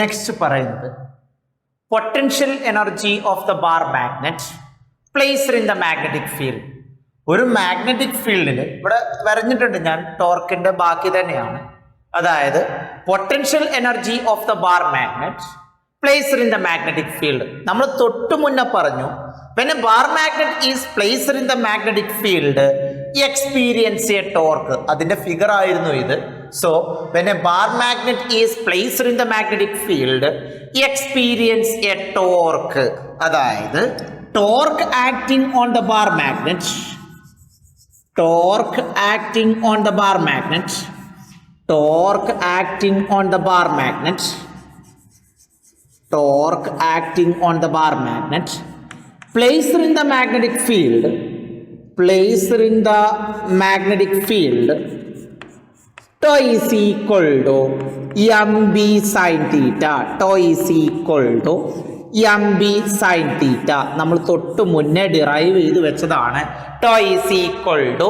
Next പറയുന്നത് potential energy of the bar magnet placed in the magnetic field. ഒരു magnetic ഫീൽഡിൽ ഇവിടെ വരഞ്ഞിട്ടുണ്ട് ഞാൻ, ടോർക്കിന്റെ ബാക്കി തന്നെയാണ്. അതായത് potential energy of the bar magnet placed in the magnetic field. നമ്മൾ തൊട്ടു മുന്നേ പറഞ്ഞു when a bar magnet is placed in the magnetic field experience a torque. അതിന്റെ ഫിഗർ ആയിരുന്നു ഇത്. So when a bar magnet is placed in the magnetic field experience a torque. അതായത് torque acting on the bar magnet, torque acting on the bar magnet, torque acting on the bar magnet, torque acting on the bar magnet placed in the magnetic field, placed in the magnetic field, tau is equal to mb sin theta. Tau is equal to mb sin theta. നമ്മൾ തൊട്ട് മുന്നേ derive ചെയ്ത് വെച്ചതാണ്. tau is equal to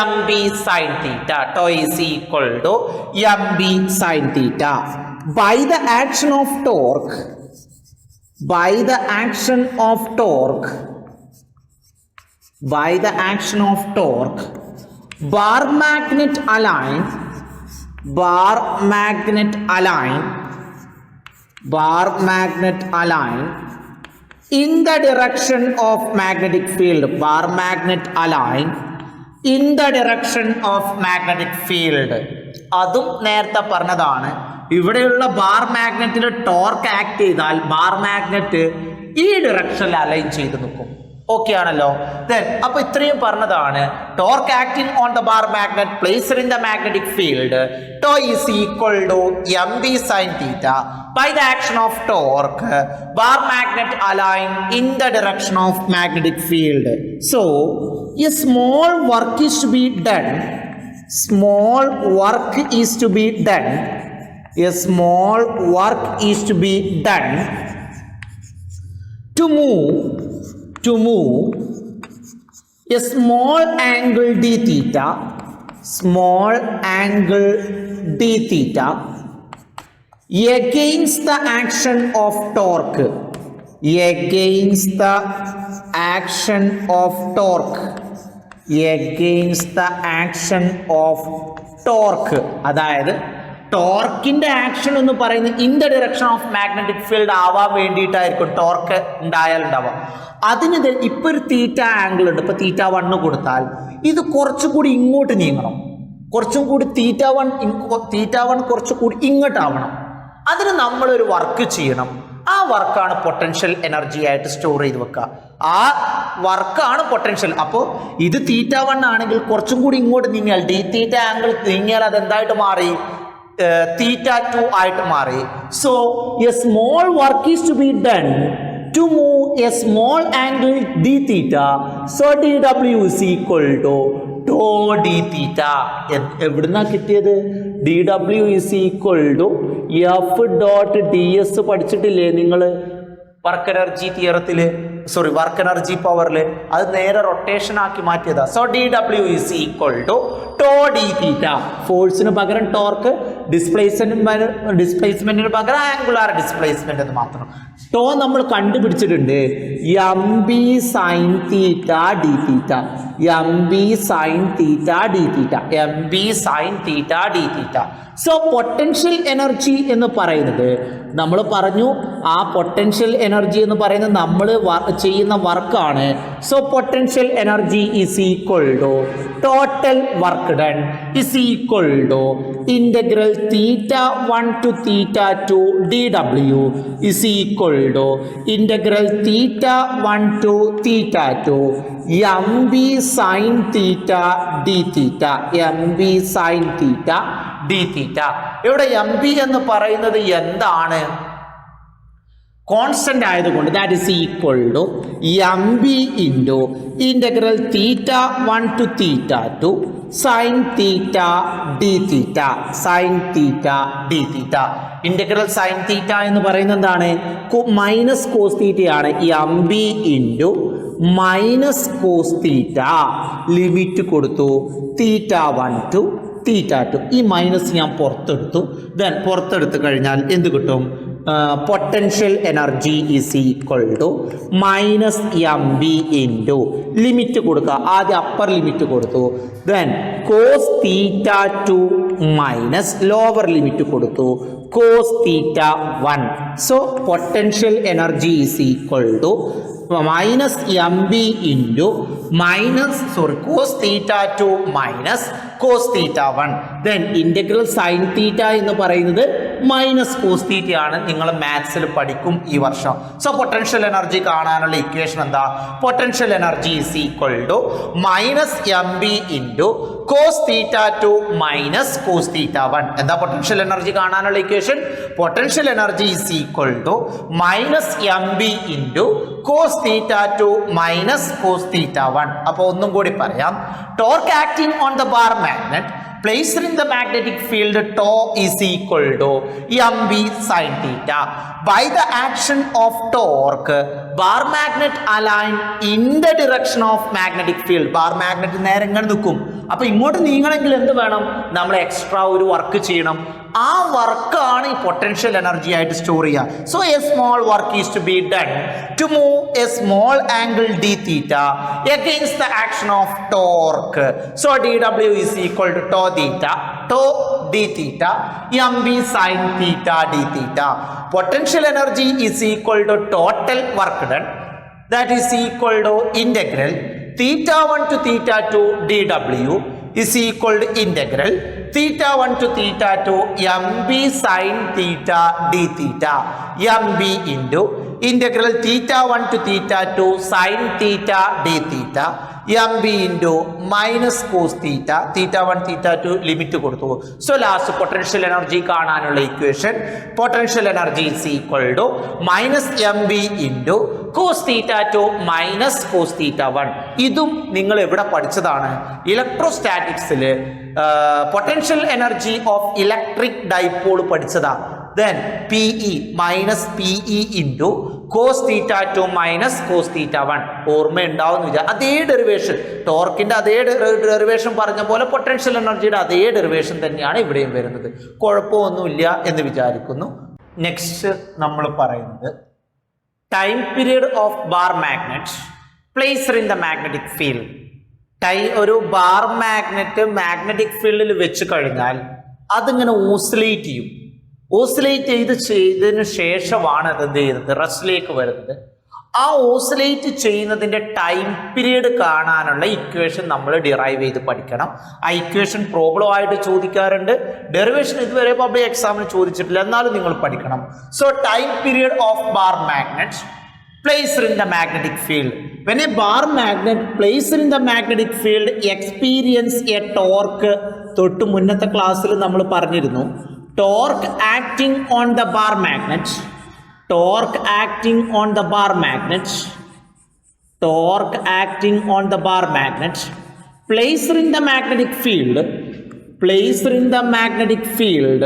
mb sin theta. tau is equal to mb sin theta. By the action of torque, by the action of torque, by the action of torque, bar magnet align, bar magnet align, bar magnet align in the direction of magnetic field. Bar magnet align in the direction of magnetic field. അതും നേരത്തെ പറഞ്ഞതാണ്. ഇവിടെയുള്ള bar മാഗ്നറ്റിൽ torque act ചെയ്താൽ bar magnet ഈ ഡിറക്ഷനിൽ align ചെയ്ത് നിൽക്കും. Okay ആണല്ലോ. അപ്പൊ ഇത്രയും പറഞ്ഞതാണ് torque acting on the bar magnet placed in the magnetic field tau is equal to mb sin theta. By the action of torque bar magnet align in the direction of magnetic field. So a small work is to be done. Small work is to be done. A small work is to be done to move a small angle d theta, small angle d theta against the action of torque, against the action of torque, against the action of torque. അതായത് ടോർക്കിന്റെ action എന്ന് പറയുന്നത് in the direction of magnetic field ആവാൻ വേണ്ടിയിട്ടായിരിക്കും torque ഉണ്ടായാലുണ്ടാവുക. അതിന് ഇപ്പൊ ഒരു theta angle ഉണ്ട്. ഇപ്പൊ തീറ്റ 1 കൊടുത്താൽ ഇത് കുറച്ചുകൂടി ഇങ്ങോട്ട് നീങ്ങണം, കുറച്ചും കൂടി തീറ്റ വൺ കുറച്ചുകൂടി ഇങ്ങോട്ടാവണം. അതിന് നമ്മളൊരു വർക്ക് ചെയ്യണം. ആ വർക്കാണ് പൊട്ടൻഷ്യൽ എനർജി ആയിട്ട് സ്റ്റോർ ചെയ്ത് വെക്കുക. ആ വർക്കാണ് പൊട്ടൻഷ്യൽ. അപ്പോൾ ഇത് തീറ്റ 1 ആണെങ്കിൽ കുറച്ചും കൂടി ഇങ്ങോട്ട് നീങ്ങിയാൽ ഡി തീറ്റ ആംഗിൾ നീങ്ങിയാൽ അത് എന്തായിട്ട് മാറി? തീറ്റ 2 ആയിട്ട് മാറി. So a small work is to be done to move a small angle D theta. So D ഡബ്ല്യു is equal to tau D theta. എവിടുന്നാ കിട്ടിയത്? ഡി ഡബ്ല്യു is equal to F dot D s പഠിച്ചിട്ടില്ലേ നിങ്ങൾ work energy തിയറത്തിൽ? Sorry, work energy പവറിൽ അത് നേരെ റൊട്ടേഷൻ ആക്കി മാറ്റിയതാ. സോ ഡി ഡബ്ല്യു is equal to tau D theta. ഫോഴ്സിന് പകരം ടോർക്ക്, ഡിസ്പ്ലേസ്മെന്റിന് പകരം ആംഗുലാർ ഡിസ്പ്ലേസ്മെന്റ് എന്ന് മാത്രം. ടോ നമ്മൾ കണ്ടുപിടിച്ചിട്ടുണ്ട് mb sin theta d theta, mb sin theta d theta, mb sin theta d theta. So potential energy എന്ന് പറയുന്നത് നമ്മൾ പറഞ്ഞു, ആ പൊട്ടൻഷ്യൽ എനർജി എന്ന് പറയുന്നത് നമ്മൾ ചെയ്യുന്ന വർക്കാണ്. So potential energy is equal to total work done is equal to integral theta 1 to theta 2 d W is equal to integral theta 1 to theta 2 mb sin theta d theta, mb sin theta d theta. ഇവിടെ mb എന്ന് പറയുന്നത് എന്താണ്? Constant ആയതുകൊണ്ട് that is equal to mb into integral theta 1 to theta 2 sine theta D theta, sine theta D theta. Integral sine theta എന്ന് പറയുന്നത് എന്താണ്? Minus cos തീറ്റയാണ്. mb into minus cos theta limit കൊടുത്തു theta 1 to theta 2. ഈ minus ഞാൻ പുറത്തെടുത്തു. Then പുറത്തെടുത്ത് കഴിഞ്ഞാൽ എന്ത് കിട്ടും? Potential energy is equal to minus M B into limit കൊടുക്കുക. ആദ്യം അപ്പർ ലിമിറ്റ് കൊടുത്തു, then cos theta 2 minus lower limit കൊടുത്തു cos theta 1. So potential energy is equal to minus M B into cos theta 2 minus cos theta 1. Then integral sine theta എന്ന് പറയുന്നത് minus cos തീറ്റ ആണ്. നിങ്ങൾ മാത്സിൽ പഠിക്കും ഈ വർഷം. So potential energy കാണാനുള്ള equation എന്താ? Potential energy is equal to minus M B into cos theta 2 minus cos theta 1. എന്താ പൊട്ടൻഷ്യൽ എനർജി കാണാനുള്ള equation? Potential energy is equal to minus M B into cos theta 2 minus cos theta 1. അപ്പോൾ ഒന്നും കൂടി പറയാം. Torque acting on the bar magnet placed in the magnetic field tau is equal to mb sin theta. By the action of torque, bar magnet aligned in the direction of magnetic field. Bar magnet നേരെ ഇങ്ങനെ നിൽക്കും. അപ്പൊ ഇങ്ങോട്ട് നീങ്ങണമെങ്കിൽ എന്ത് വേണം? നമ്മൾ extra ഒരു work ചെയ്യണം. ആ വർക്കാണ് ഈ പൊട്ടൻഷ്യൽ എനർജി ആയിട്ട് സ്റ്റോർ ചെയ്യുക. So a small work is to be done to move a small angle D theta against the action of torque. So D W is equal to tau theta tau D theta M B sine theta D theta. Potential energy is equal to total work done, that is equal to integral theta 1 to theta 2 dw is equal to integral theta 1 to theta 2 mb sin theta d theta mb into integral theta 1 to theta 2 sin theta d theta mb into minus cos theta theta 1 theta 2 limit കൊടുത്തു. So last potential energy കാണാനുള്ള equation potential energy is equal to minus M B into cos theta 2 minus cos theta 1. ഇതും നിങ്ങൾ എവിടെ പഠിച്ചതാണ്? ഇലക്ട്രോസ്റ്റാറ്റിക്സിൽ potential energy of electric dipole പഠിച്ചതാ. Then p E minus p E into cos theta 2 minus cos theta 1. ഓർമ്മ ഉണ്ടാവും എന്ന് വിചാരിച്ചു. അതേ ഡെറിവേഷൻ, ടോർക്കിന്റെ അതേ ഡെറിവേഷൻ പറഞ്ഞ പോലെ പൊട്ടൻഷ്യൽ എനർജിയുടെ അതേ ഡെറിവേഷൻ തന്നെയാണ് ഇവിടെയും വരുന്നത്. കുഴപ്പമൊന്നുമില്ല എന്ന് വിചാരിക്കുന്നു. നെക്സ്റ്റ് നമ്മൾ പറയുന്നത് time period of bar magnet placed in the magnetic field. ഒരു ബാർ മാഗ്നറ്റ് മാഗ്നറ്റിക് ഫീൽഡിൽ വെച്ച് കഴിഞ്ഞാൽ അതിങ്ങനെ ഓസിലേറ്റ് ചെയ്യും. ഓസിലേറ്റ് ചെയ്തതിന് ശേഷമാണ് അത് എന്ത് ചെയ്യുന്നത്? റെസ്റ്റിലേക്ക് വരുന്നത്. ആ ഓസിലേറ്റ് ചെയ്യുന്നതിൻ്റെ ടൈം പീരീഡ് കാണാനുള്ള ഇക്വേഷൻ നമ്മൾ ഡിറൈവ് ചെയ്ത് പഠിക്കണം. ആ ഇക്വേഷൻ പ്രോബ്ലം ആയിട്ട് ചോദിക്കാറുണ്ട്. ഡെറിവേഷൻ ഇതുവരെ പബ്ലിക് എക്സാമിന് ചോദിച്ചിട്ടില്ല, എന്നാലും നിങ്ങൾ പഠിക്കണം. So time period of bar magnet placed in the magnetic field. When a bar magnet placed in the magnetic field experience a torque, തൊട്ട് മുന്നത്തെ ക്ലാസ്സിൽ നമ്മൾ പറഞ്ഞിരുന്നു torque acting on the bar magnet, torque acting on the bar magnet, torque acting on the bar magnet placed in the magnetic field, placed in the magnetic field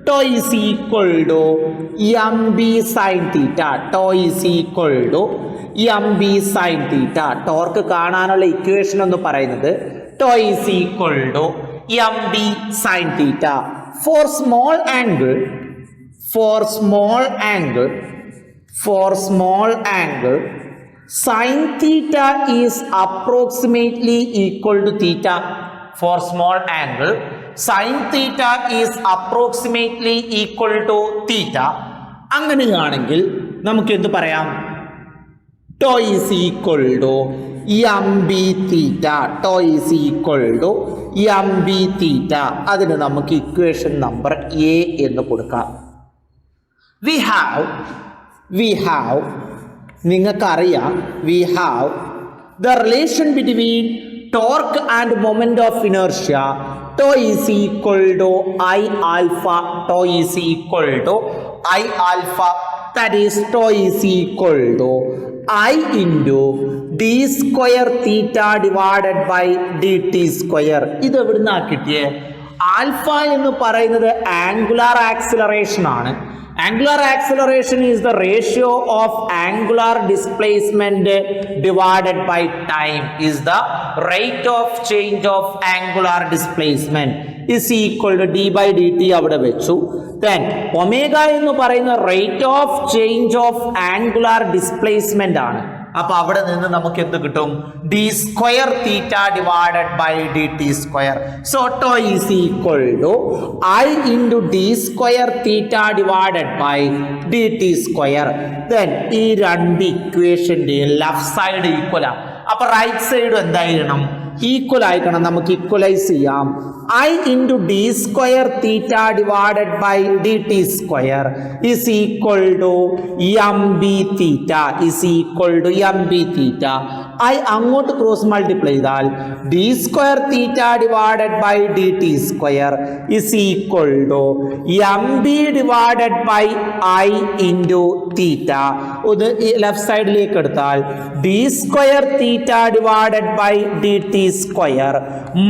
tau is equal to mb sin theta. tau is equal to mb sin theta. Torque കാണാനുള്ള equation എന്ന് പറയുന്നത് tau is equal to mb sin theta. For small angle, for small angle, for small angle, sin theta is approximately equal to theta. For small angle, sin theta is approximately equal to theta. അങ്ങനെയാണെങ്കിൽ നമുക്ക് എന്ത് പറയാം? tau is equal to mb theta. tau is equal to mb theta. അതിന് നമുക്ക് equation number A എന്ന് കൊടുക്കാം. we have നിങ്ങൾക്കറിയാം we have the relation between torque and moment of inertia. tau is equal to I alpha. tau is equal to I alpha. That is tau is equal to I into d square theta divided by dt square. ഇത് എവിടുന്നാ കിട്ടിയേ? Alpha എന്ന് പറയുന്നത് angular acceleration ആണ്. Angular acceleration is the ratio of angular displacement divided by time, is the rate of change of angular displacement is equal to d by dt അവിടെ വെച്ചു. Then omega എന്ന് പറയുന്ന rate of change of angular displacement ആണ്. അപ്പൊ അവിടെ നിന്ന് നമുക്ക് എന്ത് കിട്ടും? D square theta divided by D T square. So tau is equal to I into D square theta divided by D T square. Then ഈ രണ്ട് ഇക്വേഷൻ്റെയും ലെഫ്റ്റ് സൈഡ് ഈക്വൽ ആണ്. അപ്പൊ റൈറ്റ് സൈഡ് എന്തായിരിക്കണം? ഈക്വൽ ആയിരിക്കണം. നമുക്ക് ഈക്വലൈസ് ചെയ്യാം. I into D square theta divided by D T square is equal to M B theta is equal to M B theta. I അങ്ങോട്ട് cross multiply ചെയ്താൽ D square theta divided by D T square is equal to M B divided by I into theta. ഇത് left സൈഡിലേക്ക് എടുത്താൽ D square theta divided by D T square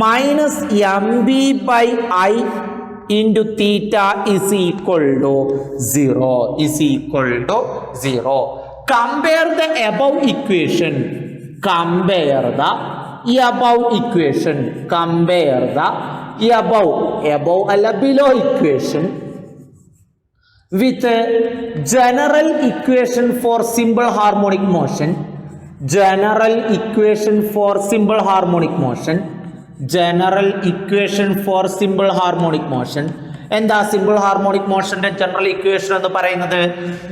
minus M B by I into theta is equal to 0 is equal to 0. Compare the above equation. Compare the above equation. Compare the above alla below equation with a general equation for simple harmonic motion. General equation for simple harmonic motion. General equation for simple harmonic motion. എന്താ simple harmonic മോഷന്റെ general equation എന്ന് പറയുന്നത്?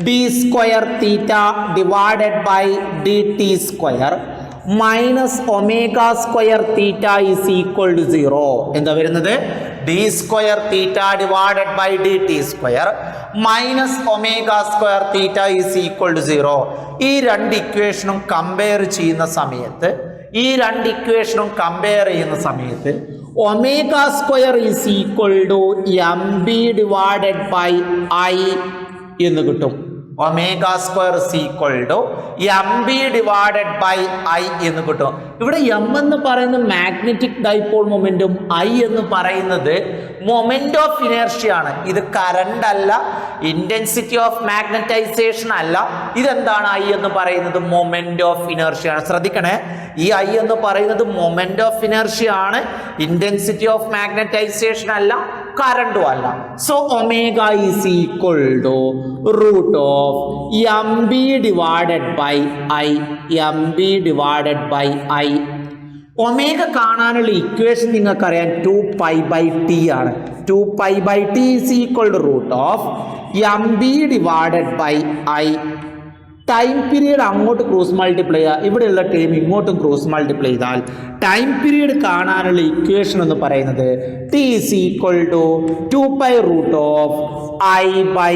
D square theta divided by D T square minus omega square theta is equal to 0. എന്താ വരുന്നത്? D square theta divided by D T square minus omega square theta is equal to 0. ഈ രണ്ട് ഇക്വേഷനും compare ചെയ്യുന്ന സമയത്ത് omega square is equal to M B divided by I എന്ന് കിട്ടും. Omega square is equal to M B divided by I എന്ന് കിട്ടും. ഇവിടെ എം എന്ന് പറയുന്നത് മാഗ്നറ്റിക് ഡൈപോൾ മൊമെന്റും ഐ എന്ന് പറയുന്നത് മൊമെന്റ് ഓഫ് ഇനേർഷ്യ ആണ്. ഇത് കറണ്ട് അല്ല, ഇന്റൻസിറ്റി ഓഫ് മാഗ്നറ്റൈസേഷൻ അല്ല. ഇതെന്താണ്? ഐ എന്ന് പറയുന്നത് മൊമെന്റ് ഓഫ് ഇനേർഷ്യ ആണ്. ശ്രദ്ധിക്കണേ, ഈ ഐ എന്ന് പറയുന്നത് മൊമെന്റ് ഓഫ് ഇനേർഷ്യ ആണ്, ഇന്റൻസിറ്റി ഓഫ് മാഗ്നറ്റൈസേഷൻ അല്ല, കറണ്ടും അല്ല. So omega is equal to root of M B divided by I. M B divided by I. Omega കാണാനുള്ള ഇക്വേഷൻ നിങ്ങൾക്കറിയാം 2π/t ആണ്. 2π/t is equal to root of M B divided by I. Time period അങ്ങോട്ട് cross multiply ചെയ്യുക, ഇവിടെയുള്ള time ഇങ്ങോട്ടും cross multiply ചെയ്താൽ time period കാണാനുള്ള equation എന്ന് പറയുന്നത് T is equal to 2π root of I by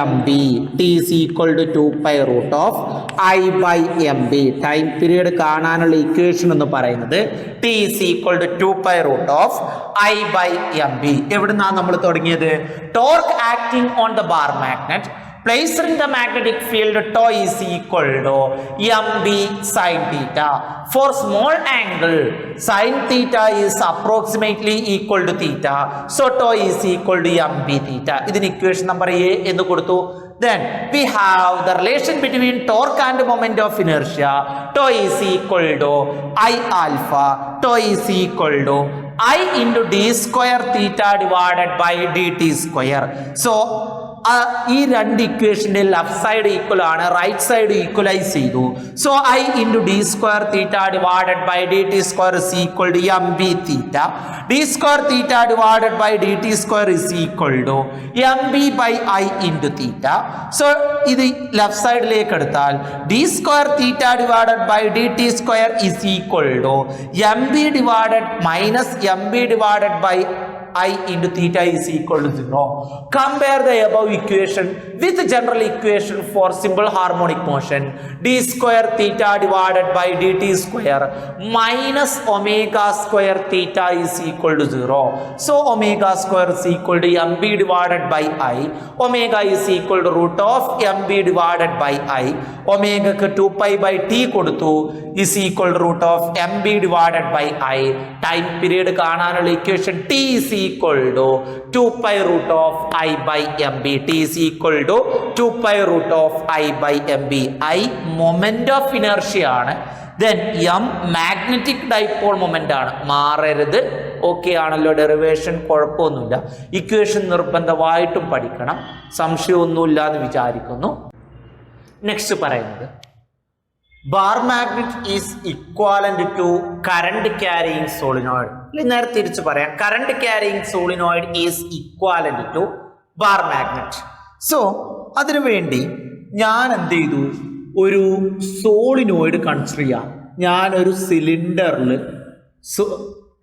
m B. T is equal to 2π root of I by m B. Time period കാണാനുള്ള equation എന്ന് പറയുന്നത് T is equal to 2π root of I by m B. എവിടുന്നാണ് നമ്മൾ തുടങ്ങിയത്? Torque acting on the bar magnet placed in the magnetic field tau is equal to mb sin theta. For small angle sin theta is approximately equal to theta, so tau is equal to mb theta. This equation number A ennu koduthu. Then we have the relation between torque and moment of inertia. Tau is equal to I alpha. Tau is equal to I into d square theta divided by dt square. So ഈ രണ്ട് ഇക്വേഷന്റെ left side equal ആണ്, right side equalise ചെയ്തു. So I into D square theta divided by D T square is equal to M B theta. D square theta divided by D T square is equal to M B by I into theta. So ഇത് left സൈഡിലേക്ക് എടുത്താൽ D square theta divided by D T square is equal to M B divided minus M B divided by I into theta is equal to 0. Compare the above equation with the general equation for simple harmonic motion. D square theta divided by dt square minus omega square theta is equal to 0. So omega square is equal to mb divided by I. Omega is equal to root of mb divided by I. Omega ku 2π/t koduthu is equal to root of mb divided by I. Time period കാണാനുള്ള equation t is equal to 2π root of I by mb. T is equal to 2π root of I by mb. I moment of inertia ആണ്. Then m magnetic dipole moment ആണ്, മാറരുത്. Okay ആണല്ലോ, derivation കുഴപ്പമൊന്നുമില്ല. Equation നിർബന്ധമായിട്ടും പഠിക്കണം, സംശയമൊന്നുമില്ല എന്ന് വിചാരിക്കുന്നു. നെക്സ്റ്റ് പറയുന്നത് bar magnet is equivalent to current carrying solenoid. നേരെ തിരിച്ചു പറയാം, current carrying solenoid is equivalent to bar magnet. So അതിനുവേണ്ടി ഞാൻ എന്ത് ചെയ്തു, ഒരു സോളിനോയിഡ് കൺസിഡർ ചെയ്യാം. ഞാനൊരു സിലിണ്ടറിൽ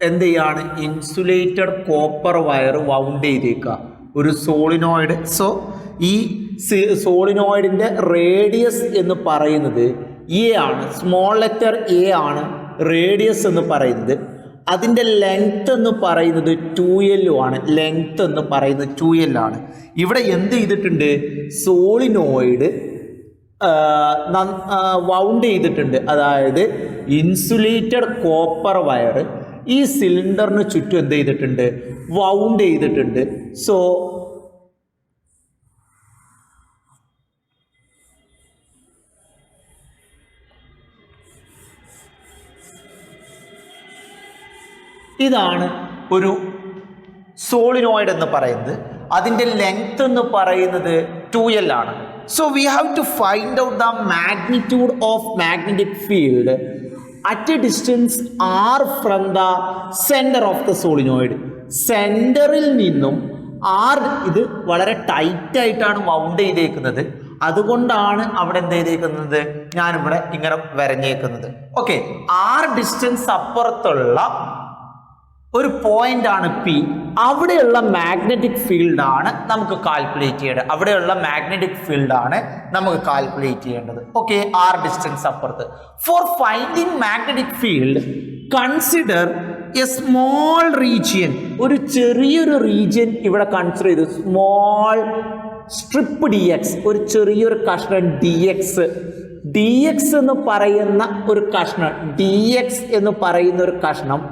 എന്ത് ചെയ്യാണ്, ഇൻസുലേറ്റഡ് കോപ്പർ വയർ വൗണ്ട് ചെയ്തേക്കുക, ഒരു സോളിനോയിഡ്. സോ ഈ സോളിനോയിഡിന്റെ റേഡിയസ് എന്ന് പറയുന്നത് എ ആണ്, സ്മോൾ ലെറ്റർ എ ആണ് റേഡിയസ് എന്ന് പറയുന്നത്. അതിൻ്റെ ലെങ്ത് എന്ന് പറയുന്നത് 2L ആണ്. ലെങ്ത് എന്ന് പറയുന്നത് 2L ആണ്. ഇവിടെ എന്ത് ചെയ്തിട്ടുണ്ട്, സോളിനോയിഡ് വൗണ്ട് ചെയ്തിട്ടുണ്ട്. അതായത് ഇൻസുലേറ്റഡ് കോപ്പർ വയർ ഈ സിലിണ്ടറിന് ചുറ്റും എന്ത് ചെയ്തിട്ടുണ്ട്, വൗണ്ട് ചെയ്തിട്ടുണ്ട്. സോ ഇതാണ് ഒരു സോളിനോയിഡ് എന്ന് പറയുന്നത്. അതിൻ്റെ ലെങ്ത് എന്ന് പറയുന്നത് 2L ആണ്. So we have to find out the magnitude of magnetic field at a distance R from the centre of the solenoid. സെൻറ്ററിൽ നിന്നും ആർ, ഇത് വളരെ ടൈറ്റ് ആയിട്ടാണ് വൗണ്ട് ചെയ്തേക്കുന്നത്, അതുകൊണ്ടാണ് അവിടെ എന്ത് ചെയ്തേക്കുന്നത്, ഞാനിവിടെ ഇങ്ങനെ വരഞ്ഞേക്കുന്നത്. ഓക്കെ, ആർ ഡിസ്റ്റൻസ് അപ്പുറത്തുള്ള ഒരു പോയിന്റ് ആണ് പി. അവിടെയുള്ള മാഗ്നറ്റിക് ഫീൽഡാണ് നമുക്ക് കാൽക്കുലേറ്റ് ചെയ്യേണ്ടത്. അവിടെയുള്ള മാഗ്നറ്റിക് ഫീൽഡാണ് നമുക്ക് കാൽക്കുലേറ്റ് ചെയ്യേണ്ടത്. ഓക്കെ, ആർ ഡിസ്റ്റൻസ് അപ്പുറത്ത്. For finding magnetic field consider A small region. ഒരു ചെറിയൊരു റീജിയൻ ഇവിടെ കൺസിഡർ ചെയ്തു. സ്മോൾ സ്ട്രിപ്പ് ഡി എക്സ്, ഒരു ചെറിയൊരു കഷ്ണം ഡി എക്സ്. ഡി എക്സ് എന്ന് പറയുന്ന ഒരു കഷ്ണം, ഡി എക്സ് എന്ന് പറയുന്ന ഒരു കഷ്ണം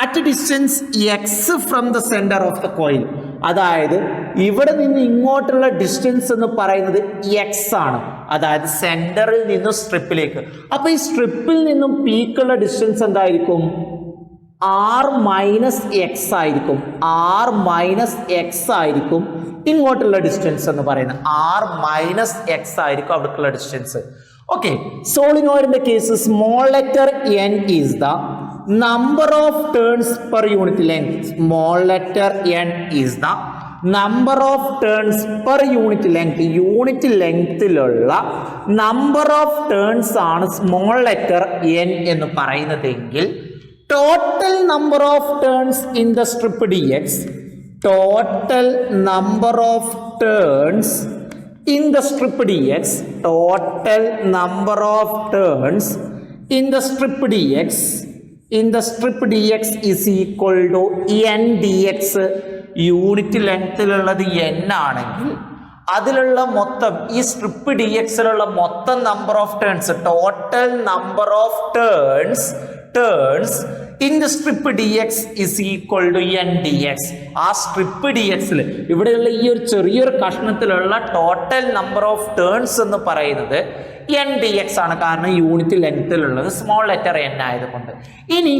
at distance X from the centre of the coil. അതായത് ഇവിടെ നിന്ന് ഇങ്ങോട്ടുള്ള ഡിസ്റ്റൻസ് എന്ന് പറയുന്നത് എക്സ് ആണ്, അതായത് സെന്ററിൽ നിന്നും സ്ട്രിപ്പിലേക്ക്. അപ്പൊ ഈ സ്ട്രിപ്പിൽ നിന്നും പീക്കുള്ള ഡിസ്റ്റൻസ് എന്തായിരിക്കും, ആർ മൈനസ് എക്സ് ആയിരിക്കും. ആർ മൈനസ് എക്സ് ആയിരിക്കും ഇങ്ങോട്ടുള്ള ഡിസ്റ്റൻസ് എന്ന് പറയുന്നത്. ആർ മൈനസ് എക്സ് ആയിരിക്കും അവിടേക്കുള്ള ഡിസ്റ്റൻസ്. ഓക്കെ, സോളിനോയിഡിന്റെ case small letter n is the number of turns per unit length. Small letter n is the number of turns per unit length. Unit ലെങ്ത്തിലുള്ള number of turns ആണ് small letter n എന്ന് പറയുന്നതെങ്കിൽ total number of turns in the strip D x, total number of turns in the strip D x, total number of turns in the strip D x in the strip dx is equal to n dx. Unit ലെങ്ത്തിലുള്ളത് n ആണെങ്കിൽ അതിലുള്ള മൊത്തം ഈ strip d എക്സിലുള്ള മൊത്തം number of turns, total number of turns in the strip D X is equal to N D X. ആ strip D എക്സിൽ ഇവിടെയുള്ള ഈ ഒരു ചെറിയൊരു കഷ്ണത്തിലുള്ള ടോട്ടൽ നമ്പർ ഓഫ് ടേൺസ് എന്ന് പറയുന്നത് എൻ ഡി എക്സ് ആണ്. കാരണം യൂണിറ്റ് ലെങ്ത്തിലുള്ളത് സ്മോൾ ലെറ്റർ എൻ ആയതുകൊണ്ട്. ഇനി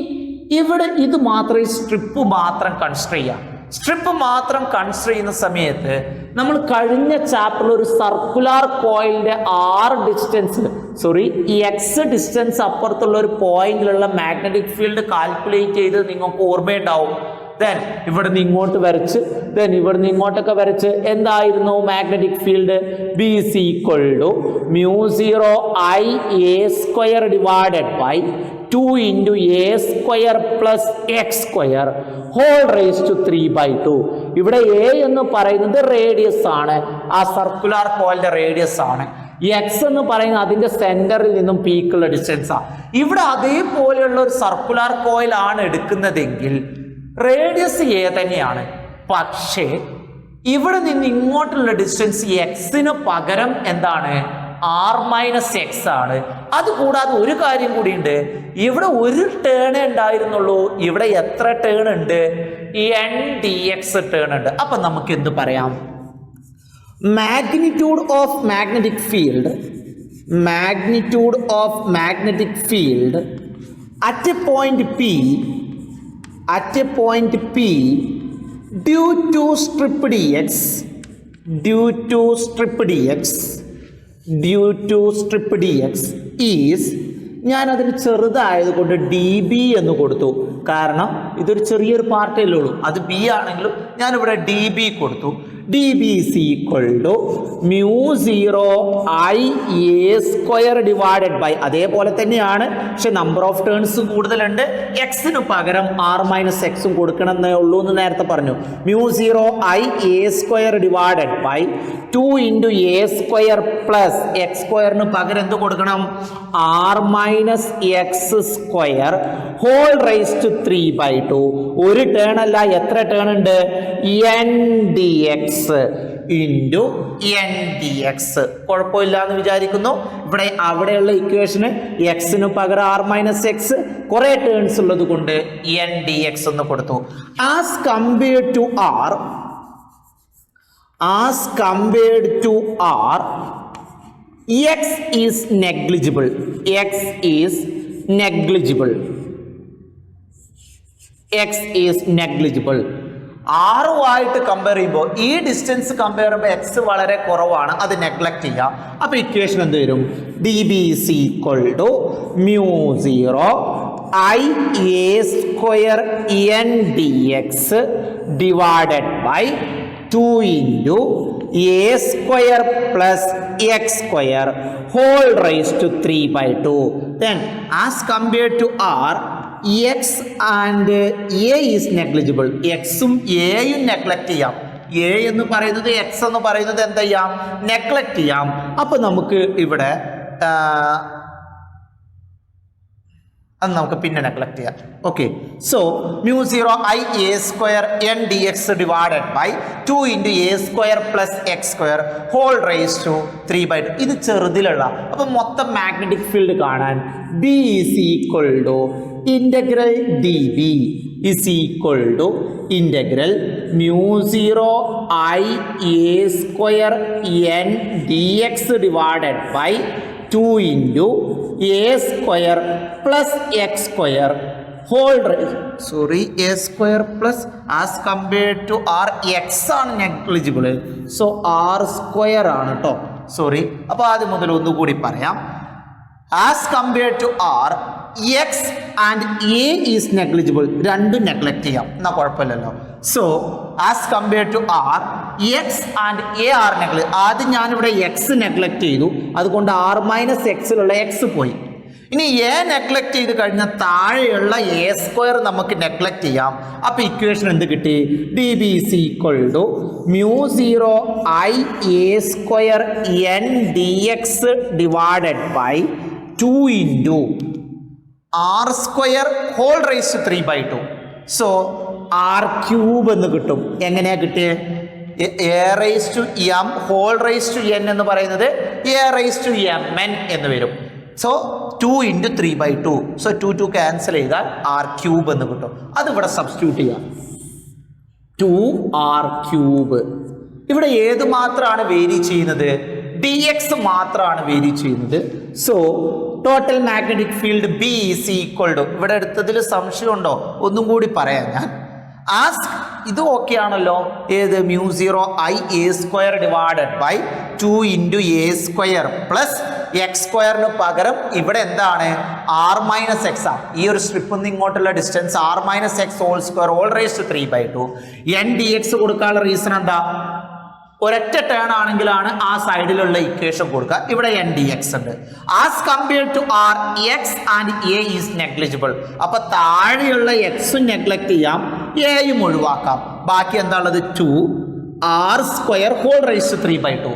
ഇവിടെ ഇത് മാത്രമേ സ്ട്രിപ്പ് മാത്രം കൺസിഡർ ചെയ്യാം. സ്ട്രിപ്പ് മാത്രം കൺസിഡർ ചെയ്യുന്ന സമയത്ത് നമ്മൾ കഴിഞ്ഞ ചാപ്റ്ററിൽ ഒരു സർക്കുലാർ കോയിലിന്റെ എക്സ് ഡിസ്റ്റൻസ് അപ്പുറത്തുള്ള ഒരു പോയിന്റിലുള്ള മാഗ്നറ്റിക് ഫീൽഡ് കാൽക്കുലേറ്റ് ചെയ്ത് നിങ്ങൾക്ക് ഓർമ്മയുണ്ടാവും. ദെൻ ഇവിടുന്ന് ഇങ്ങോട്ട് വരച്ച്, ദെൻ ഇവിടുന്ന് ഇങ്ങോട്ടൊക്കെ വരച്ച് എന്തായിരുന്നു magnetic field? B is equal to μ0 I a square divided by 2 into a square plus X square whole raise to 3/2. ഇവിടെ a എന്ന് പറയുന്നത് റേഡിയസ് ആണ്, ആ സർക്കുലാർ കോയിലിന്റെ റേഡിയസ് ആണ്. എക്സ് എന്ന് പറയുന്നത് അതിന്റെ സെന്ററിൽ നിന്നും പീക്കുള്ള ഡിസ്റ്റൻസ് ആണ്. ഇവിടെ അതേപോലെയുള്ള ഒരു സർക്കുലാർ കോയിൽ ആണ് എടുക്കുന്നതെങ്കിൽ റേഡിയസ് എ തന്നെയാണ്. പക്ഷേ ഇവിടെ നിന്ന് ഇങ്ങോട്ടുള്ള ഡിസ്റ്റൻസ് എക്സിന് പകരം എന്താണ്? ആർ മൈനസ് എക്സ് ആണ്. അതുകൂടാതെ ഒരു കാര്യം കൂടിയുണ്ട്, ഇവിടെ ഒരു ടേൺ ഉണ്ടായിരുന്നുള്ളൂ, ഇവിടെ എത്ര ടേൺ ഉണ്ട്? എൻ ഡി എക്സ് ടേൺ ഉണ്ട്. അപ്പൊ നമുക്ക് എന്ത് പറയാം? Magnitude of magnetic field, magnitude of magnetic field at a point P, at a point P due to strip dx is ഞാനതിന് ചെറുതായതുകൊണ്ട് ഡി ബി എന്ന് കൊടുത്തു. കാരണം ഇതൊരു ചെറിയൊരു പാർട്ടല്ലേ ഉള്ളൂ, അത് ബി ആണെങ്കിലും ഞാനിവിടെ ഡി ബി കൊടുത്തു. D B is equal to μ0I² divided by, അതേപോലെ തന്നെയാണ്, പക്ഷെ നമ്പർ ഓഫ് ടേൺസ് കൂടുതലുണ്ട്. എക്സിന് പകരം r-x കൊടുക്കണമെന്നേ ഉള്ളൂ എന്ന് നേരത്തെ പറഞ്ഞു. μ0I² divided by 2 × a² plus x²ന് പകരം എന്ത് കൊടുക്കണം? r-x² whole raise to 3/2. ഒരു ടേൺ അല്ല, എത്ര ടേൺ ഉണ്ട്? n dx into n dx. കുഴപ്പമില്ല എന്ന് വിചാരിക്കുന്നു. ഇവിടെ അവിടെയുള്ള ഇക്വേഷന് എക്സിന് പകരം r-x, കുറെ ടേൺസ് ഉള്ളത് കൊണ്ട് n dx എന്ന് കൊടുത്തു. As compared to r, x is negligible. ആറുമായിട്ട് കമ്പയർ ചെയ്യുമ്പോൾ, ഈ ഡിസ്റ്റൻസ് കമ്പയർ ചെയ്യുമ്പോൾ എക്സ് വളരെ കുറവാണ്, അത് നെഗ്ലക്ട് ചെയ്യാം. അപ്പൊ ഇക്വേഷൻ എന്ത് വരും? D B is equal to μ0I² n dx divided by 2 × a² plus x² whole raised to 3/2. Then as compared to r, x and a is negligible. x ഉം a യും neglect ചെയ്യാം. a എന്ന് പറയുന്നത് x എന്ന് പറയുന്നത് എന്താ ചെയ്യാം? Neglect ചെയ്യാം. അപ്പൊ നമുക്ക് ഇവിടെ അത് നമുക്ക് പിന്നെ നെഗ്ലക്ട് ചെയ്യാം. Okay, so μ0I² n dx divided by 2 × a² plus x² whole raise to 3/2. ഇത് ചെറുതിലുള്ള, അപ്പൊ മൊത്തം മാഗ്നറ്റിക് ഫീൽഡ് കാണാൻ B is equal to integral D B is equal to integral μ0I² n dx divided by 2 × a² plus x² whole a² plus as compared to r, x ആണ് negligible, so r² ആണ് കേട്ടോ. Sorry, അപ്പൊ ആദ്യം മുതൽ ഒന്നുകൂടി പറയാം. As compared to r, x and a is negligible. രണ്ടും neglect ചെയ്യാം, എന്നാ കുഴപ്പമില്ലല്ലോ. So as compared to r, x and a are negligible. ആദ്യം ഞാനിവിടെ x നെഗ്ലക്ട് ചെയ്തു, അതുകൊണ്ട് r-xലുള്ള x പോയി. ഇനി എ നെഗ്ലക്ട് ചെയ്ത് കഴിഞ്ഞാൽ താഴെയുള്ള a² നമുക്ക് നെഗ്ലക്ട് ചെയ്യാം. അപ്പൊ ഇക്വേഷൻ എന്ത് കിട്ടി? D B is equal to μ0I² n dx divided by 2 × r² whole raise to 3/2. So r³ എന്ന് കിട്ടും. എങ്ങനെയാ കിട്ടിയത്? a⁻m whole raise to n എന്ന് പറയുന്നത് a⁻mn എന്ന് വരും. സോ 2 × 3/2. സോ 2 ക്യാൻസൽ ചെയ്താൽ r³ എന്ന് കിട്ടും. അത് ഇവിടെ സബ്സ്റ്റിറ്റ്യൂട്ട് ചെയ്യാം. 2r³. ഇവിടെ ഏത് മാത്രമാണ് വേരി ചെയ്യുന്നത്? dx മാത്രമാണ് വേരി ചെയ്യുന്നത്. So total magnetic field B is equal to, ഇവിടെ എടുത്തതിൽ സംശയമുണ്ടോ? ഒന്നും കൂടി പറയാം ഞാൻ. ആസ്ക് ഇത് ഓക്കെ ആണല്ലോ. ഏത്? μ0I² divided by 2 × a² plus x² പകരം ഇവിടെ എന്താണ്? r-x ആണ്. ഈ ഒരു സ്ട്രിപ്പിൽ നിന്ന് ഇങ്ങോട്ടുള്ള distance r-x whole whole raise to 3/2. n dx കൊടുക്കാനുള്ള റീസൺ എന്താ? ഒരൊറ്റ ടേൺ ആണെങ്കിലാണ് ആ സൈഡിലുള്ള ഇക്വേഷൻ കൊടുക്കുക. ഇവിടെ n dx ഉണ്ട്. As compared to r, x and a is negligible. അപ്പൊ താഴെയുള്ള എക്സും നെഗ്ലക്ട് ചെയ്യാം, എയും ഒഴിവാക്കാം. ബാക്കി എന്താ ഉള്ളത്? 2r² whole raise to 3/2.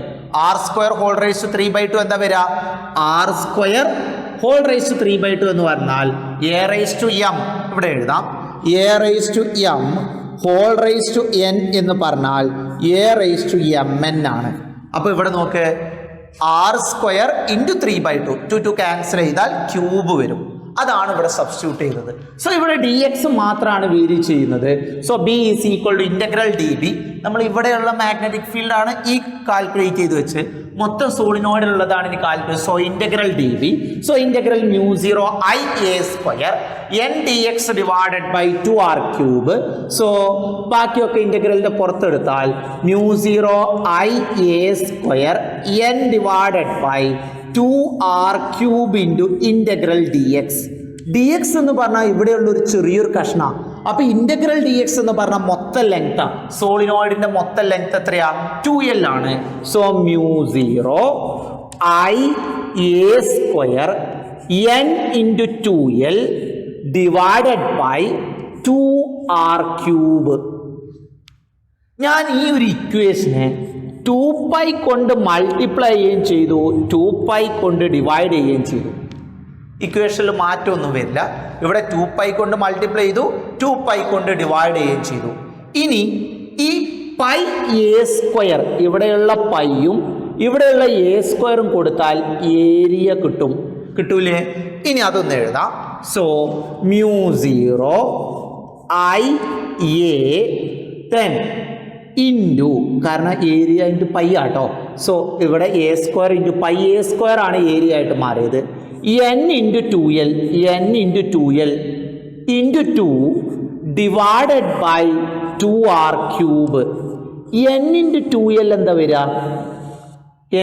r² whole raise to 3/2 എന്താ വരിക? r² ഹോൾ റൈസ് ടു 3/2 എന്ന് പറഞ്ഞാൽ a⁻m, ഇവിടെ എഴുതാം a⁻m whole raise to n എന്ന് പറഞ്ഞാൽ a⁻mn ആണ്. അപ്പൊ ഇവിടെ നോക്ക്, r² × 3/2, 2 ക്യാൻസൽ ചെയ്താൽ ക്യൂബ് വരും. അതാണ് ഇവിടെ സബ്സ്റ്റിറ്റ്യൂട്ട് ചെയ്തത്. സോ ഇവിടെ dx മാത്രമാണ് വേരി ചെയ്യുന്നത്. So B is equal to integral D B. നമ്മൾ ഇവിടെയുള്ള മാഗ്നറ്റിക് ഫീൽഡ് ആണ് ഈ കാൽക്കുലേറ്റ് ചെയ്ത് വെച്ച് മൊത്തം സോളിനോയിഡിലുള്ളതാണ് ഇനി calculate. So integral d V, so integral mu 0 I a square n dx divided by 2r cube. So ബാക്കിയൊക്കെ ഇന്റഗ്രലിന്റെ പുറത്തെടുത്താൽ mu 0 I a square n divided by 2r cube into integral d x. D x എന്ന് പറഞ്ഞാൽ ഇവിടെയുള്ള ഒരു ചെറിയൊരു കഷ്ണം. അപ്പൊ ഇന്റഗ്രൽ ഡി എക്സ് എന്ന് പറഞ്ഞാൽ മൊത്തം ലെങ്ത്, സോളിനോയിഡിന്റെ മൊത്തം ലെങ്ത് എത്രയാ? 2l ആണ്. So mu 0 I a square n into 2l divided by 2r cube. ഞാൻ ഈ ഒരു ഇക്വേഷനെ 2π കൊണ്ട് മൾട്ടിപ്ലൈ ചെയ്യുകയും ചെയ്തു, 2π കൊണ്ട് ഡിവൈഡ് ചെയ്യുകയും ചെയ്തു. ഇക്വേഷനിൽ മാറ്റമൊന്നും വരില്ല. ഇവിടെ 2π കൊണ്ട് മൾട്ടിപ്ലൈ ചെയ്തു, 2π കൊണ്ട് ഡിവൈഡ് ചെയ്യുകയും ചെയ്തു. ഇനി ഈ പൈ എ സ്ക്വയർ, ഇവിടെയുള്ള പൈയും ഇവിടെയുള്ള എ സ്ക്വയറും കൊടുത്താൽ ഏരിയ കിട്ടും, കിട്ടൂലേ? ഇനി അതൊന്ന് എഴുതാം. So mu 0 I a then into, കാരണം ഏരിയ ഇൻറ്റു പൈ ആട്ടോ. സോ ഇവിടെ a square into pi a square ആണ് ഏരിയ ആയിട്ട് മാറിയത്. n into 2l, n into 2l into 2 divided by 2r cube. n into 2l എന്താ വരിക?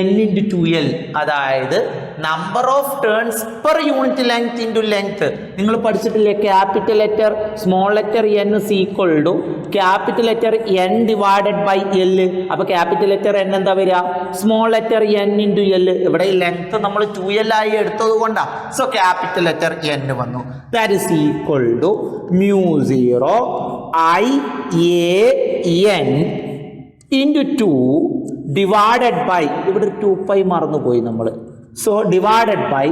n into 2l, അതായത് number of turns per unit length into length. നിങ്ങൾ പഠിച്ചിട്ടില്ലേ? Capital letter small letter n is equal to capital letter n divided by l. അപ്പൊ capital letter n എന്താ വരിക? Small letter n into l. ഇവിടെ ഈ length നമ്മൾ 2l ആയി എടുത്തത് കൊണ്ടാ. സോ ക്യാപിറ്റൽ ലെറ്റർ n വന്നു. That is equal to mu 0 I a n into 2 divided by, ഇവിടെ 2π മറന്നുപോയി നമ്മൾ. So divided by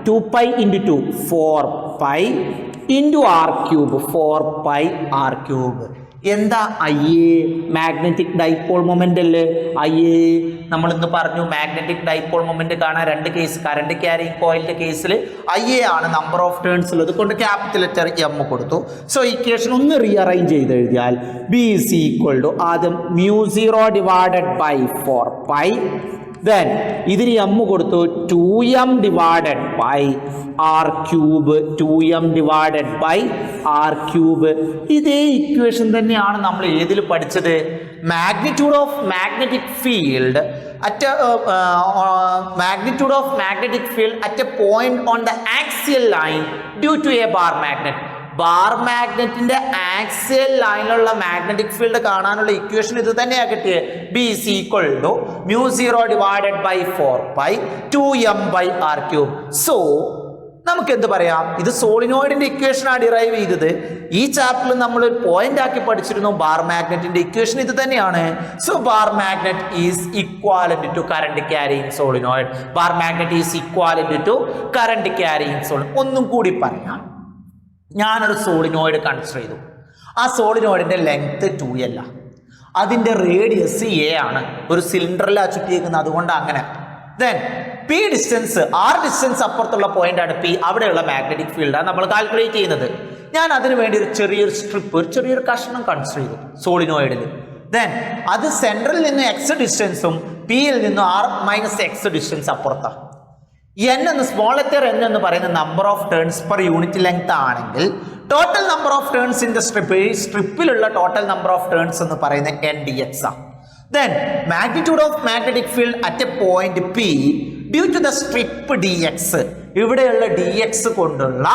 2π into 2 4π into r cube, 4π r cube. എന്താ I A? Magnetic dipole moment അല്ലേ ഐ എ? നമ്മൾ ഇന്ന് പറഞ്ഞു magnetic dipole moment കാണാൻ രണ്ട് കേസ്. കറണ്ട് ക്യാരിങ് കോയിലിന്റെ കേസിൽ ഐ എ ആണ് നമ്പർ ഓഫ് ടേൺസ് ഉള്ളത് കൊണ്ട് ക്യാപിറ്റൽ ലെറ്റർ എം കൊടുത്തു. സോ ഇക്വേഷൻ ഒന്ന് റീഅറേഞ്ച് ചെയ്ത് എഴുതിയാൽ ബി ഈസ് ഈക്വൽ ടു ആദ്യം മ്യൂ 0 ഡിവൈഡഡ് ബൈ 4π, then ഇതിന് എം കൊടുത്തു 2m divided by R cube, 2m divided by R cube. ഇതേ ഇക്വേഷൻ തന്നെയാണ് നമ്മൾ ഏതിൽ പഠിച്ചത്? Magnitude of magnetic field at magnitude of magnetic field at a point on the axial line due to a bar magnet. Bar മാഗ്നറ്റിന്റെ axial ലൈനിലുള്ള magnetic field കാണാനുള്ള equation ഇത് തന്നെയാണ് കിട്ടിയത്. B is equal to mu 0 divided by 4π 2m by R cube. So നമുക്ക് എന്ത് പറയാം? ഇത് സോളിനോയിഡിന്റെ ഇക്വേഷൻ ആണ് ഡിറൈവ് ചെയ്തത്. ഈ ചാപ്റ്ററിൽ നമ്മൾ ഒരു പോയിന്റ് ആക്കി പഠിച്ചിരുന്നു ബാർ മാഗ്നറ്റിന്റെ ഇക്വേഷൻ ഇത് തന്നെയാണ്. So bar magnet is equivalent to current carrying solenoid. Bar magnet is equivalent to current carrying solenoid. ഒന്നും കൂടി പറയാം. ഞാനൊരു സോളിനോയിഡ് കൺസിഡർ ചെയ്തു. ആ സോളിനോയിഡിന്റെ ലെങ്ത് 2l, അതിന്റെ റേഡിയസ് a ആണ്. ഒരു സിലിണ്ടറിലാണ് ചുറ്റിയിരിക്കുന്നത്, അതുകൊണ്ട് അങ്ങനെ. Then P distance, R distance അപ്പുറത്തുള്ള പോയിന്റ് ആണ് പി. അവിടെയുള്ള മാഗ്നറ്റിക് ഫീൽഡാണ് നമ്മൾ കാൽക്കുലേറ്റ് ചെയ്യുന്നത്. ഞാൻ അതിനു വേണ്ടി ഒരു ചെറിയൊരു സ്ട്രിപ്പ്, ഒരു ചെറിയൊരു കഷ്ണം കൺസിഡർ ചെയ്തു സോളിനോയിഡിൽ. ദെൻ അത് സെൻട്രലിൽ നിന്ന് എക്സ് ഡിസ്റ്റൻസും പിയിൽ നിന്നും ആർ മൈനസ് എക്സ് ഡിസ്റ്റൻസ് അപ്പുറത്താണ്. n എന്ന് സ്മോൾ ലെറ്റർ n എന്ന് പറയുന്ന number of turns per unit length ആണെങ്കിൽ total number of turns in the strip, ഈ സ്ട്രിപ്പിലുള്ള ടോട്ടൽ നമ്പർ ഓഫ് ടേൺസ് എന്ന് പറയുന്നത് n dx ആണ്. Then magnitude of magnetic field at a point P due to the strip dx. ഇവിടെയുള്ള dx കൊണ്ടുള്ള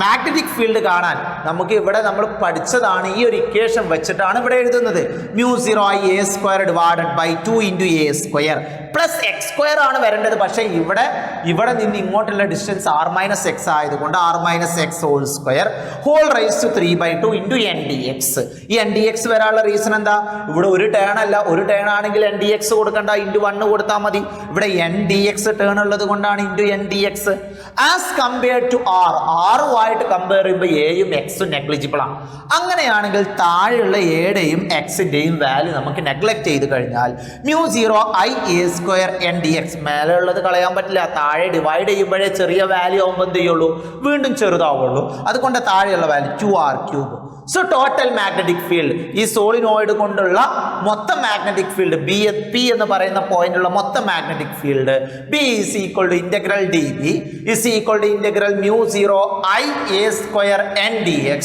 magnetic field കാണാൻ നമുക്ക് ഇവിടെ നമ്മൾ പഠിച്ചതാണ്. ഈ ഒരു ഇക്വേഷൻ വെച്ചിട്ടാണ് ഇവിടെ എഴുതുന്നത്. Mu 0 I a square divided by 2 into a square plus X square ആണ് വരേണ്ടത്. പക്ഷേ ഇവിടെ നിന്ന് ഇങ്ങോട്ടുള്ള ഡിസ്റ്റൻസ് ആർ മൈനസ് എക്സ് ആയതുകൊണ്ട് R minus X whole square whole raise to 3/2 into N D X. ഈ എൻ ഡി എക്സ് വരാനുള്ള reason എന്താ? ഇവിടെ ഒരു ടേൺ അല്ല, ഒരു ടേൺ ആണെങ്കിൽ എൻ ഡി എക്സ് കൊടുക്കണ്ട, ഇൻറ്റു 1 കൊടുത്താൽ മതി. ഇവിടെ എൻ ഡി എക്സ് ടേൺ ഉള്ളത് കൊണ്ടാണ് into N D x. As compared to r, ആറുമായിട്ട് കമ്പയർ ചെയ്യുമ്പോൾ എയും എക്സും നെഗ്ലിജിബിൾ ആണ്. അങ്ങനെയാണെങ്കിൽ താഴെയുള്ള എയുടെയും എക്സിന്റെയും വാല്യൂ നമുക്ക് നെഗ്ലക്ട് ചെയ്ത് കഴിഞ്ഞാൽ mu 0 I a square N D X, മേലെ ഉള്ളത് കളയാൻ പറ്റില്ല. താഴെ ഡിവൈഡ് ചെയ്യുമ്പോഴേ ചെറിയ വാല്യൂ ആകുമ്പോൾ എന്ത് ചെയ്യുള്ളൂ? വീണ്ടും ചെറുതാവുള്ളൂ. അതുകൊണ്ട് താഴെയുള്ള value 2r cube. So total magnetic field, ഈ സോളിനോയിഡ് കൊണ്ടുള്ള മൊത്തം മാഗ്നറ്റിക് ഫീൽഡ് പി എന്ന് പറയുന്ന പോയിന്റുള്ള മൊത്തം magnetic field B is equal to integral D B is equal to integral mu 0 I a square n dx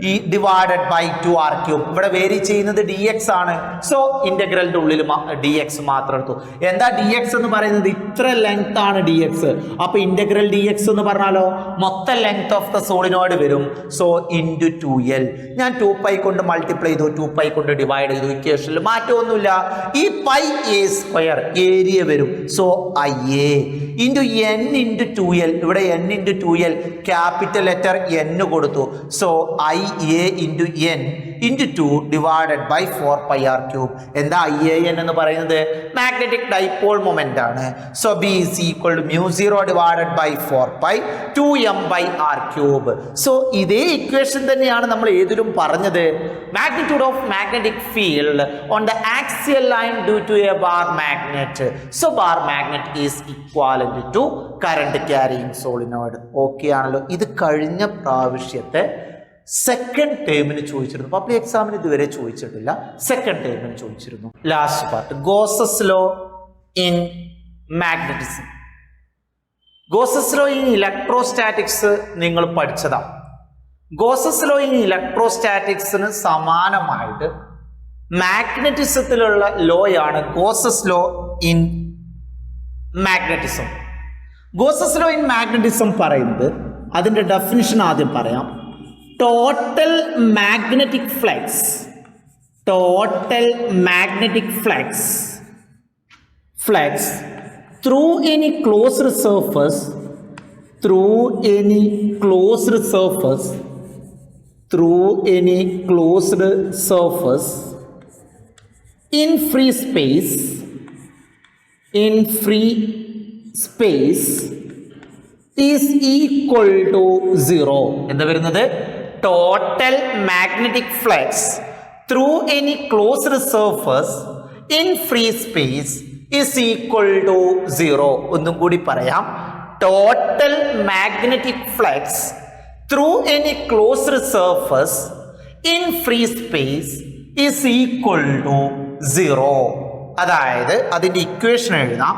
ഈ ഡിവൈഡഡ് ബൈ 2r³. ഇവിടെ vary ചെയ്യുന്നത് dx ആണ്. സോ ഇന്റഗ്രലിന്റെ ഉള്ളിൽ dx മാത്രം എടുത്തു. എന്താ dx എന്ന് പറയുന്നത്? ഇത്ര ലെങ്ത് ആണ് dx. അപ്പൊ ഇന്റഗ്രൽ dx എന്ന് പറഞ്ഞാലോ മൊത്തം ലെങ്ത് ഓഫ് ദ സോളിനോയിഡ് വരും. So into 2l. ഞാൻ 2π കൊണ്ട് മൾട്ടിപ്ലൈ ചെയ്തു, 2π കൊണ്ട് ഡിവൈഡ് ചെയ്തു. ഇക്വേഷനിൽ മാറ്റമൊന്നുമില്ല. ഈ പൈ a സ്ക്വയർ ഏരിയ വരും. So IA into n into 2l. ഇവിടെ n into 2l capital letter n കൊടുത്തു. So IA into n into 2 divided by 4πr³. എന്താ IAN എന്ന് പറയുന്നത്? മാഗ്നറ്റിക് ഡൈപോൾ മൊമെന്റ് ആണ്. So B is equal to mu 0 divided by 4π 2m/r³. സോ ഇതേ equation തന്നെയാണ് നമ്മൾ ഏതിലും പറഞ്ഞത്. Magnitude of magnetic field on the axial line due to a bar magnet. So bar magnet is equivalent to current carrying solenoid. Okay ആണല്ലോ. ഇത് കഴിഞ്ഞ പ്രാവശ്യത്തെ സെക്കൻഡ് ടേമിന് ചോദിച്ചിരുന്നു. പബ്ലിക് എക്സാമിന് ഇതുവരെ ചോദിച്ചിട്ടില്ല. സെക്കൻഡ് ടേമിന് ചോദിച്ചിരുന്നു. Last part Gauss's law in magnetism. Gauss's law in electrostatics നിങ്ങൾ പഠിച്ചതാണ്. ഗോസസ് ലോ ഇൻ ഇലക്ട്രോസ്റ്റാറ്റിക്സിന് സമാനമായിട്ട് മാഗ്നറ്റിസത്തിലുള്ള ലോയാണ് Gauss's law in magnetism. Gauss's law in magnetism പറയുന്നത്, അതിൻ്റെ ഡെഫിനിഷൻ ആദ്യം പറയാം. Total magnetic flux, total magnetic flux through any closed surface, through any closed surface, through any closed surface in free space, in free space is equal to 0. എന്താ വരുന്നത്? Total magnetic flux through any closed surface in free space is equal to 0. ഒന്നും കൂടി പറയാം. Total magnetic flux through any closed surface in free space is equal to 0. അതായത് അതിൻ്റെ equation എഴുതാം.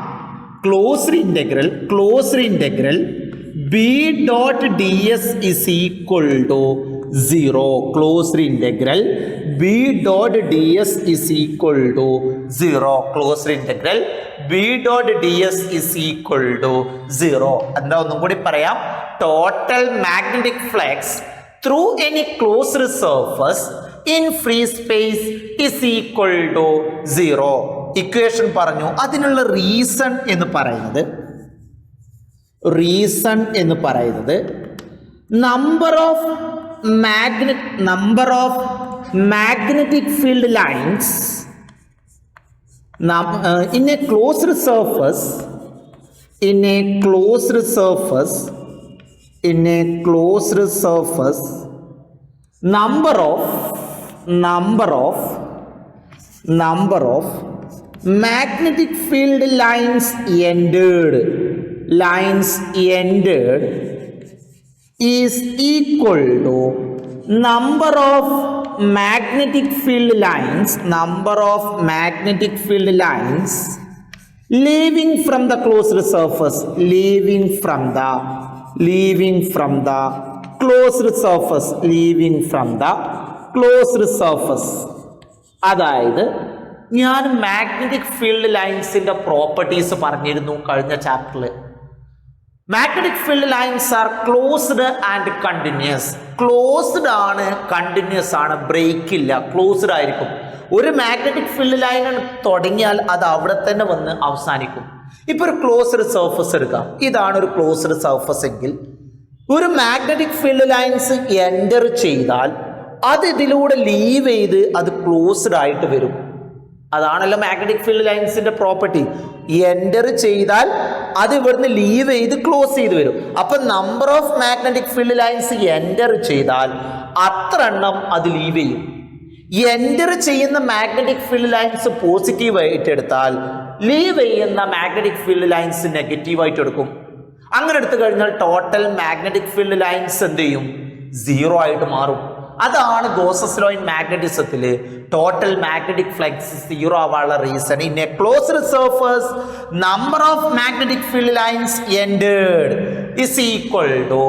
Closed integral B dot D S is equal to 0. Closed integral B dot D S is equal to 0. Closed integral B dot D S is equal to 0. എന്താ ഒന്നും കൂടി പറയാം. Total magnetic flux through any closed surface in free space is equal to 0. Equation പറഞ്ഞു. അതിനുള്ള reason എന്ന് പറയുന്നത് number of magnetic field lines in a closed surface, number of magnetic field lines entered is equal to number of magnetic field lines leaving from the closed surface, leaving from the closed surface. അതായത് ഞാൻ magnetic field ലൈൻസിന്റെ properties പറഞ്ഞിരുന്നു കഴിഞ്ഞ ചാപ്റ്ററിൽ. Magnetic field lines are closed and continuous. Closed ആണ്, continuous ആണ്, break ഇല്ല, closed ആയിരിക്കും. ഒരു മാഗ്നറ്റിക് ഫീൽഡ് ലൈൻ തുടങ്ങിയാൽ അത് അവിടെ തന്നെ വന്ന് അവസാനിക്കും. ഇപ്പോൾ ഒരു ക്ലോസ്ഡ് സർഫസ് എടുക്കാം. ഇതാണ് ഒരു ക്ലോസ്ഡ് സർഫസ് എങ്കിൽ ഒരു മാഗ്നറ്റിക് ഫീൽഡ് ലൈൻസ് എൻ്റർ ചെയ്താൽ അത് ഇതിലൂടെ ലീവ് ചെയ്ത് അത് ക്ലോസ്ഡ് ആയിട്ട് വരും. അതാണല്ലോ മാഗ്നറ്റിക് ഫീൽഡ് ലൈൻസിന്റെ പ്രോപ്പർട്ടി. എൻ്റർ ചെയ്താൽ അത് ഇവിടുന്ന് ലീവ് ചെയ്ത് ക്ലോസ് ചെയ്ത് വരും. അപ്പം number of magnetic field lines enter ചെയ്താൽ അത്ര എണ്ണം അത് ലീവ് ചെയ്യും. എൻ്റർ ചെയ്യുന്ന മാഗ്നറ്റിക് ഫീൽഡ് ലൈൻസ് പോസിറ്റീവായിട്ട് എടുത്താൽ ലീവ് ചെയ്യുന്ന മാഗ്നറ്റിക് ഫീൽഡ് ലൈൻസ് നെഗറ്റീവായിട്ട് എടുക്കും. അങ്ങനെ എടുത്തു കഴിഞ്ഞാൽ ടോട്ടൽ മാഗ്നറ്റിക് ഫീൽഡ് ലൈൻസ് എന്ത് ചെയ്യും? 0 ആയിട്ട് മാറും. അതാണ് ഗോസസ് ലോ ഇൻ മാഗ്നറ്റിസത്തിൽ ടോട്ടൽ മാഗ്നറ്റിക് ഫ്ലക്സ് 0 ആവാനുള്ള reason. In a closed surface number of magnetic field lines entered is equal to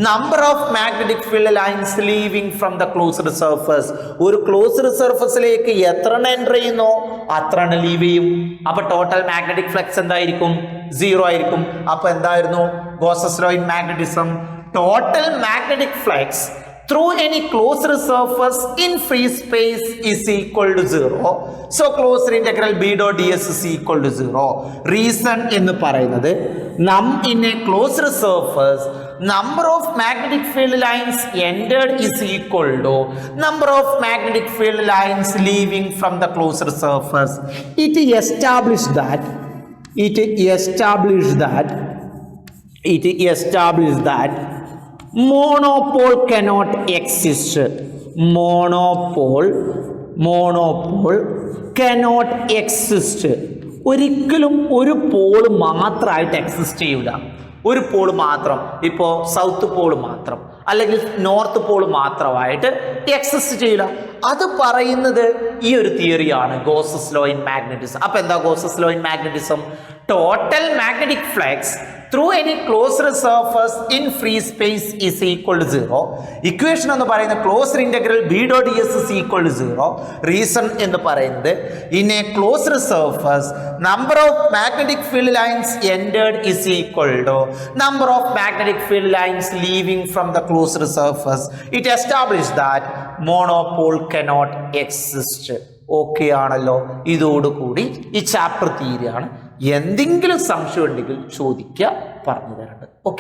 number of magnetic field lines leaving from the closed surface. ഒരു closed സർഫസിലേക്ക് എത്ര enter ചെയ്യുന്നോ അത്ര leave ചെയ്യും. അപ്പൊ total magnetic flux എന്തായിരിക്കും? 0 ആയിരിക്കും. അപ്പൊ എന്തായിരുന്നു Gauss's law in magnetism? Total magnetic flux through any closed surface in free space is equal to 0. So closed integral b dot ds is equal to 0. Reason എന്ന് പറയുന്നത് in a closed surface number of magnetic field lines entered is equal to number of magnetic field lines leaving from the closed surface. It established that monopole cannot exist. Monopole cannot exist. ഒരിക്കലും ഒരു Paul മാത്രമായിട്ട് exist ചെയ്യില്ല. ഒരു Paul മാത്രം, ഇപ്പോൾ south Paul മാത്രം അല്ലെങ്കിൽ north Paul മാത്രമായിട്ട് എക്സിസ്റ്റ് ചെയ്യില്ല. അത് പറയുന്നത് ഈ ഒരു തിയറിയാണ് ഗോസസ് ലോ ഇൻ മാഗ്നറ്റിസം. അപ്പൊ എന്താ Gauss's law in magnetism? Total magnetic flux through any closed surface in free space is equal to 0. Equation എന്ന് പറയുന്നത് closed integral b dot ds is equal to 0. Reason എന്ന് പറയുന്നത് in a closed surface number of magnetic field lines entered is equal to number of magnetic field lines leaving from the closed surface. It established that monopole cannot exist. Okay ആണല്ലോ? ഇതോടുകൂടി ഈ chapter തീരുകയാണ്. എന്തെങ്കിലും സംശയം ഉണ്ടെങ്കിൽ ചോദിക്കുക, പറഞ്ഞു തരാണ്ട്. Okay.